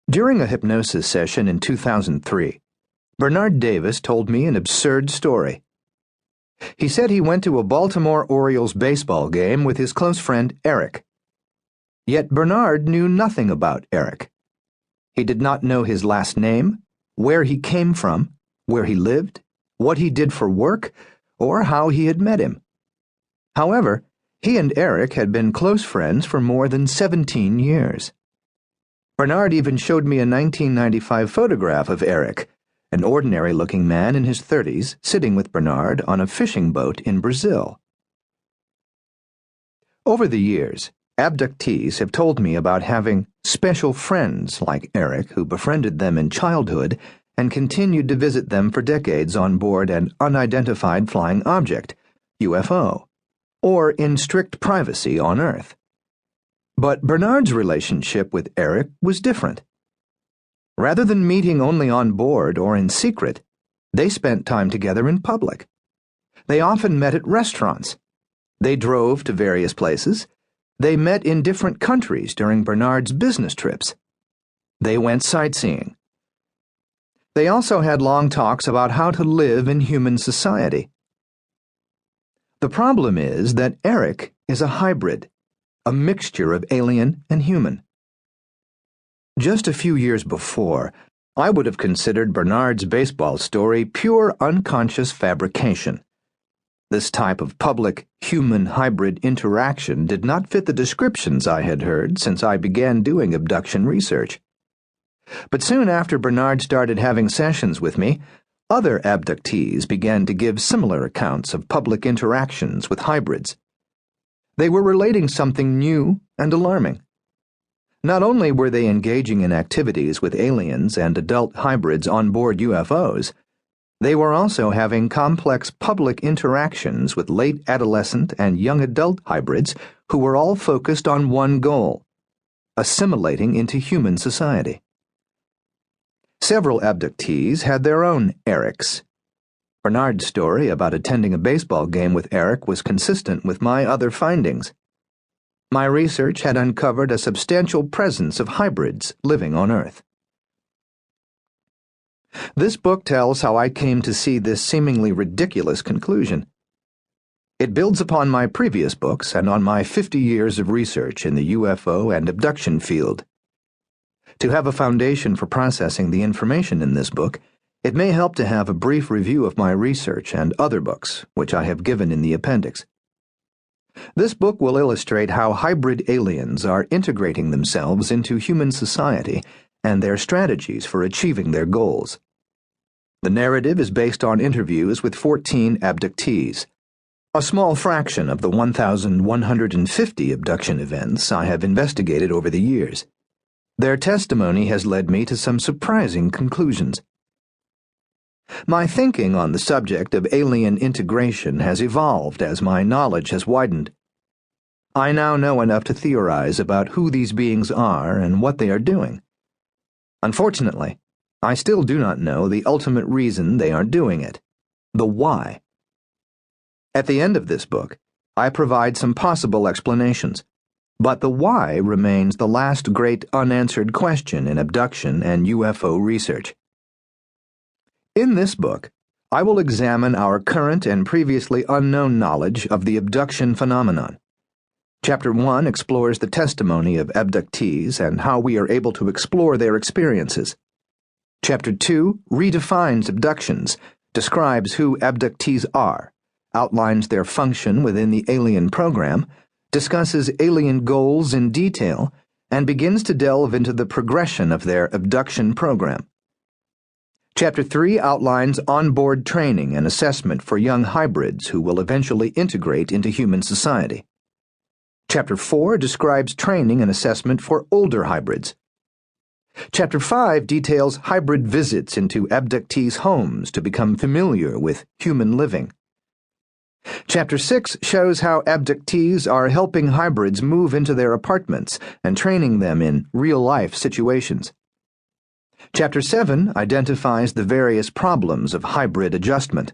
During a hypnosis session in 2003, Bernard Davis told me an absurd story. He said he went to a Baltimore Orioles baseball game with his close friend Eric. Yet Bernard knew nothing about Eric. He did not know his last name, where he came from, where he lived, what he did for work, or how he had met him. However, he and Eric had been close friends for more than 17 years. Bernard even showed me a 1995 photograph of Eric, an ordinary-looking man in his 30s, sitting with Bernard on a fishing boat in Brazil. Over the years, abductees have told me about having special friends like Eric who befriended them in childhood and continued to visit them for decades on board an unidentified flying object, UFO, or in strict privacy on Earth. But Bernard's relationship with Eric was different. Rather than meeting only on board or in secret, they spent time together in public. They often met at restaurants. They drove to various places. They met in different countries during Bernard's business trips. They went sightseeing. They also had long talks about how to live in human society. The problem is that Eric is a hybrid, a mixture of alien and human. Just a few years before, I would have considered Bernard's baseball story pure unconscious fabrication. This type of public human hybrid interaction did not fit the descriptions I had heard since I began doing abduction research. But soon after Bernard started having sessions with me, other abductees began to give similar accounts of public interactions with hybrids. They were relating something new and alarming. Not only were they engaging in activities with aliens and adult hybrids on board UFOs, they were also having complex public interactions with late adolescent and young adult hybrids who were all focused on one goal: assimilating into human society. Several abductees had their own Erics. Bernard's story about attending a baseball game with Eric was consistent with my other findings. My research had uncovered a substantial presence of hybrids living on Earth. This book tells how I came to see this seemingly ridiculous conclusion. It builds upon my previous books and on my 50 years of research in the UFO and abduction field. To have a foundation for processing the information in this book, it may help to have a brief review of my research and other books, which I have given in the appendix. This book will illustrate how hybrid aliens are integrating themselves into human society and their strategies for achieving their goals. The narrative is based on interviews with 14 abductees, a small fraction of the 1,150 abduction events I have investigated over the years. Their testimony has led me to some surprising conclusions. My thinking on the subject of alien integration has evolved as my knowledge has widened. I now know enough to theorize about who these beings are and what they are doing. Unfortunately, I still do not know the ultimate reason they are doing it, the why. At the end of this book, I provide some possible explanations, but the why remains the last great unanswered question in abduction and UFO research. In this book, I will examine our current and previously unknown knowledge of the abduction phenomenon. Chapter 1 explores the testimony of abductees and how we are able to explore their experiences. Chapter 2 redefines abductions, describes who abductees are, outlines their function within the alien program, discusses alien goals in detail, and begins to delve into the progression of their abduction program. Chapter 3 outlines onboard training and assessment for young hybrids who will eventually integrate into human society. Chapter 4 describes training and assessment for older hybrids. Chapter 5 details hybrid visits into abductees' homes to become familiar with human living. Chapter 6 shows how abductees are helping hybrids move into their apartments and training them in real-life situations. Chapter 7 identifies the various problems of hybrid adjustment.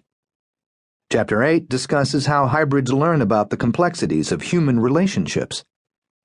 Chapter 8 discusses how hybrids learn about the complexities of human relationships.